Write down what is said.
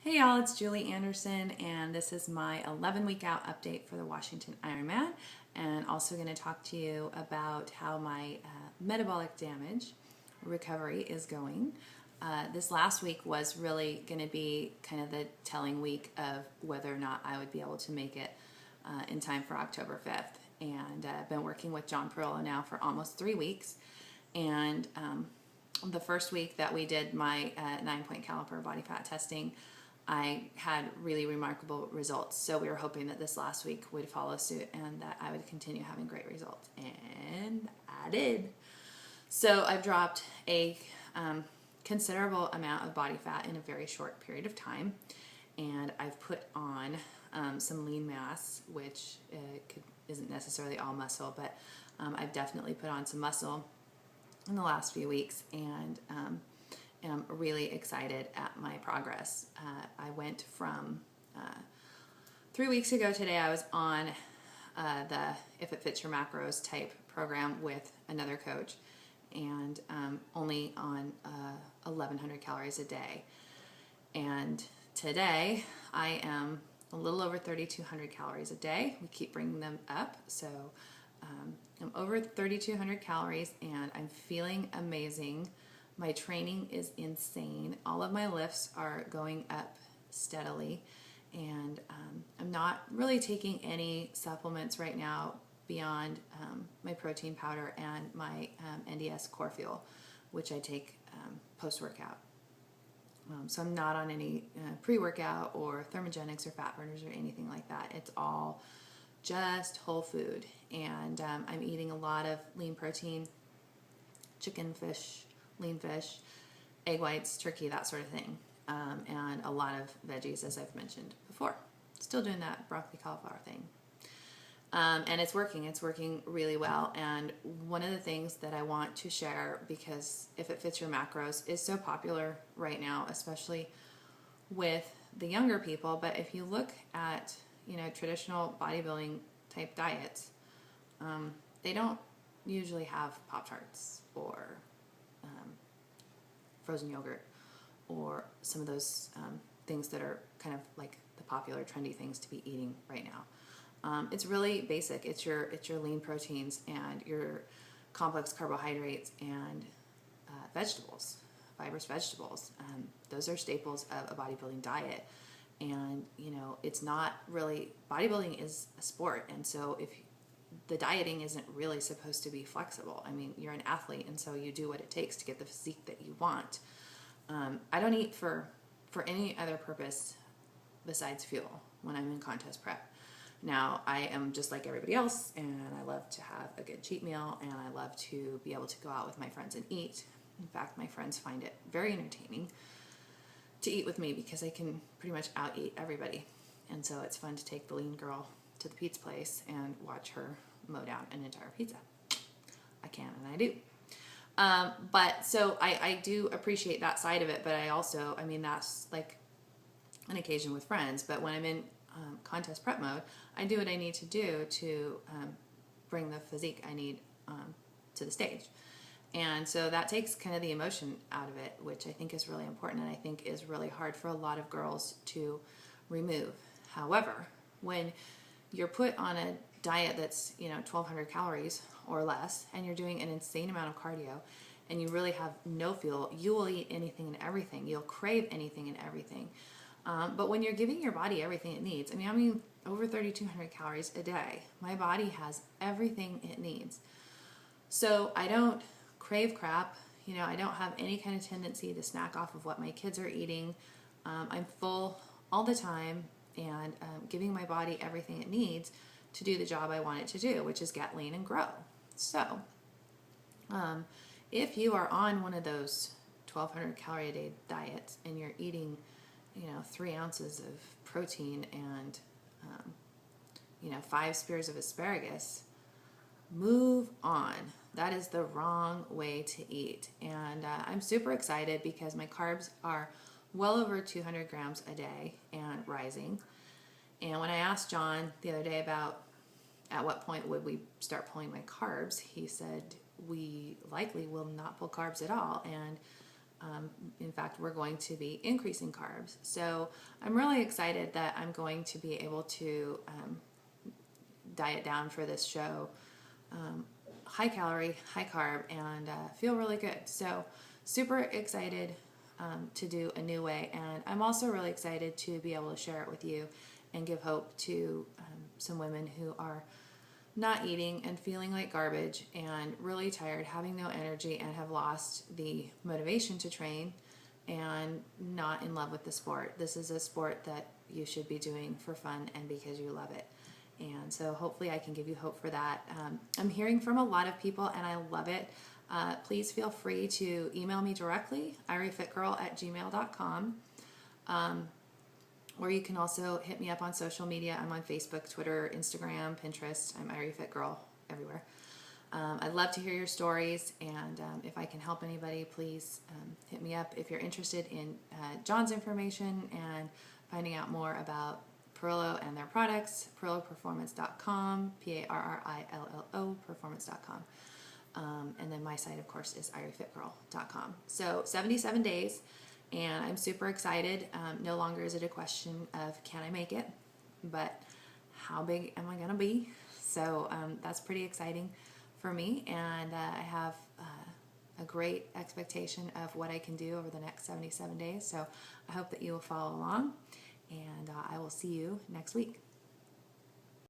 Hey y'all, it's Julie Anderson, and this is my 11-week out update for the Washington Ironman, and also going to talk to you about how my metabolic damage recovery is going. This last week was really going to be kind of the telling week of whether or not I would be able to make it in time for October 5th, and I've been working with John Perillo now for almost 3 weeks, and the first week that we did my 9-point caliper body fat testing, I had really remarkable results. So we were hoping that this last week would follow suit and that I would continue having great results. And I did. So I've dropped a considerable amount of body fat in a very short period of time. And I've put on some lean mass, which isn't necessarily all muscle, but I've definitely put on some muscle in the last few weeks, and I'm really excited at my progress. I went from 3 weeks ago today, I was on the If It Fits Your Macros type program with another coach, and only on 1,100 calories a day. And today I am a little over 3,200 calories a day. We keep bringing them up, so I'm over 3,200 calories and I'm feeling amazing. My training is insane. All of my lifts are going up steadily, and I'm not really taking any supplements right now beyond my protein powder and my NDS core fuel, which I take post-workout. So I'm not on any pre-workout or thermogenics or fat burners or anything like that. It's all just whole food, and I'm eating a lot of lean protein, chicken, fish, lean fish, egg whites, turkey, that sort of thing, and a lot of veggies, as I've mentioned before. Still doing that broccoli cauliflower thing, and it's working really well. And one of the things that I want to share, because If It Fits Your Macros is so popular right now, especially with the younger people, but if you look at traditional bodybuilding type diets, they don't usually have Pop-Tarts or frozen yogurt or some of those things that are kind of like the popular trendy things to be eating right now. It's really basic. It's your lean proteins and your complex carbohydrates and vegetables, fibrous vegetables. Those are staples of a bodybuilding diet. And it's not really, bodybuilding is a sport, and so if the dieting isn't really supposed to be flexible. I mean, you're an athlete, and so you do what it takes to get the physique that you want. I don't eat for any other purpose besides fuel when I'm in contest prep. Now, I am just like everybody else, and I love to have a good cheat meal, and I love to be able to go out with my friends and eat. In fact, my friends find it very entertaining to eat with me because I can pretty much out-eat everybody. And so it's fun to take the lean girl to the pizza place and watch her mow down an entire pizza. I can, and I do. But so I do appreciate that side of it, but I also, that's like an occasion with friends, but when I'm in contest prep mode, I do what I need to do to bring the physique I need to the stage. And so that takes kind of the emotion out of it, which I think is really important, and I think is really hard for a lot of girls to remove. However, when you're put on a diet that's 1,200 calories or less, and you're doing an insane amount of cardio, and you really have no fuel, you will eat anything and everything. You'll crave anything and everything. But when you're giving your body everything it needs, I'm over 3,200 calories a day. My body has everything it needs. So I don't crave crap. I don't have any kind of tendency to snack off of what my kids are eating. I'm full all the time, and giving my body everything it needs to do the job I want it to do, which is get lean and grow. So if you are on one of those 1,200 calorie a day diets and you're eating 3 ounces of protein and 5 spears of asparagus, move on. That is the wrong way to eat. And I'm super excited because my carbs are well over 200 grams a day and rising. And when I asked John the other day about at what point would we start pulling my carbs, he said we likely will not pull carbs at all. And In fact, we're going to be increasing carbs. So I'm really excited that I'm going to be able to diet down for this show. High calorie, high carb, and feel really good. So super excited to do a new way. And I'm also really excited to be able to share it with you and give hope to some women who are not eating and feeling like garbage and really tired, having no energy, and have lost the motivation to train and not in love with the sport. This is a sport that you should be doing for fun and because you love it. And so hopefully I can give you hope for that. I'm hearing from a lot of people and I love it. Please feel free to email me directly, irifitgirl@gmail.com. Or you can also hit me up on social media. I'm on Facebook, Twitter, Instagram, Pinterest. I'm irifitgirl everywhere. I'd love to hear your stories, and if I can help anybody, please hit me up. If you're interested in John's information and finding out more about Perillo and their products, perilloperformance.com, Parrillo performance.com. And then my site, of course, is irifitgirl.com. So 77 days. And I'm super excited. No longer is it a question of can I make it, but how big am I going to be? So that's pretty exciting for me. And I have a great expectation of what I can do over the next 77 days. So I hope that you will follow along. And I will see you next week.